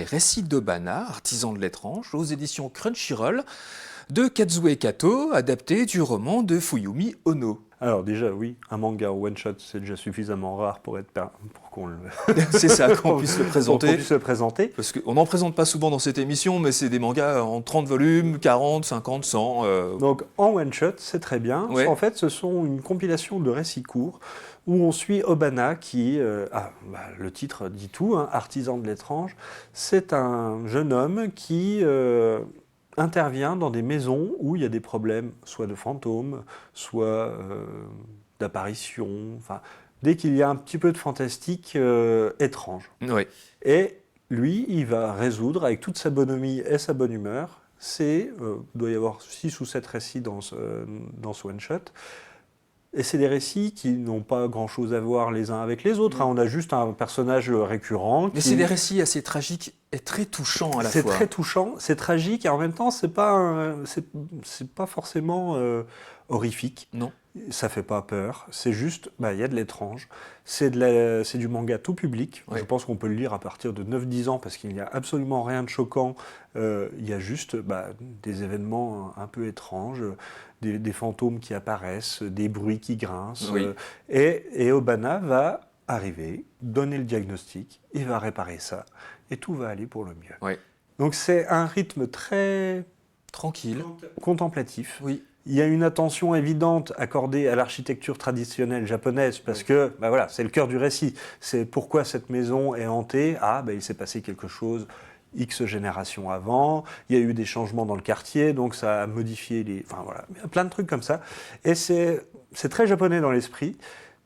récits d'Obana, artisan de l'étrange, aux éditions Crunchyroll, de Kazue Kato, adapté du roman de Fuyumi Ono. Alors déjà, oui, un manga en one-shot, c'est déjà suffisamment rare pour qu'on le... C'est ça, qu'on puisse le présenter. Qu'on puisse le présenter. Parce qu'on n'en présente pas souvent dans cette émission, mais c'est des mangas en 30 volumes, 40, 50, 100... Donc en one-shot, c'est très bien. Ouais. En fait, ce sont une compilation de récits courts où on suit Obana qui, le titre dit tout, hein, artisan de l'étrange. C'est un jeune homme qui intervient dans des maisons où il y a des problèmes, soit de fantômes, soit d'apparitions. Enfin, dès qu'il y a un petit peu de fantastique étrange. Oui. Et lui, il va résoudre avec toute sa bonhomie et sa bonne humeur. Il doit y avoir 6 ou 7 récits dans ce one-shot. Et c'est des récits qui n'ont pas grand-chose à voir les uns avec les autres. Hein. On a juste un personnage récurrent. Mais c'est des récits assez tragiques et très touchants à la fois. C'est très touchant, c'est tragique, et en même temps, c'est pas forcément horrifique. Non. Ça fait pas peur. C'est juste, il y a de l'étrange. C'est du manga tout public. Ouais. Je pense qu'on peut le lire à partir de 9-10 ans parce qu'il n'y a absolument rien de choquant. Il y a juste des événements un peu étranges, des fantômes qui apparaissent, des bruits qui grincent. Oui. Et Obana va arriver, donner le diagnostic, il va réparer ça, et tout va aller pour le mieux. Oui. Donc c'est un rythme très tranquille, contemplatif. Oui. Il y a une attention évidente accordée à l'architecture traditionnelle japonaise parce que c'est le cœur du récit. C'est pourquoi cette maison est hantée. Il s'est passé quelque chose X générations avant. Il y a eu des changements dans le quartier, donc ça a modifié les... Enfin voilà, il y a plein de trucs comme ça. Et c'est très japonais dans l'esprit.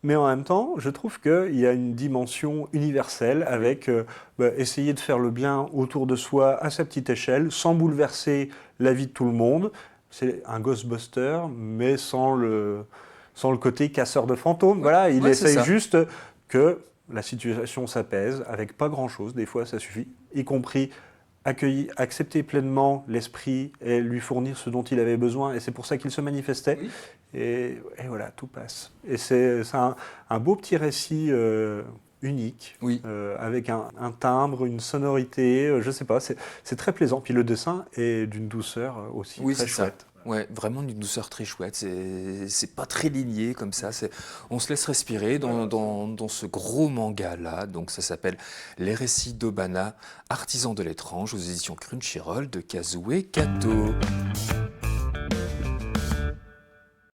Mais en même temps, je trouve qu'il y a une dimension universelle avec essayer de faire le bien autour de soi à sa petite échelle, sans bouleverser la vie de tout le monde. C'est un Ghostbuster, mais sans le côté casseur de fantômes. Voilà, il essaye juste que la situation s'apaise avec pas grand-chose. Des fois, ça suffit, y compris accepter pleinement l'esprit et lui fournir ce dont il avait besoin. Et c'est pour ça qu'il se manifestait. Oui. Et voilà, tout passe. Et c'est un beau petit récit unique, oui. Avec un timbre, une sonorité, je sais pas, c'est très plaisant. Puis le dessin est d'une douceur aussi très chouette. Ouais, vraiment d'une douceur très chouette. C'est pas très ligné comme ça. On se laisse respirer dans ce gros manga-là. Donc ça s'appelle Les récits d'Obana, artisan de l'étrange, aux éditions Crunchyroll de Kazue Kato.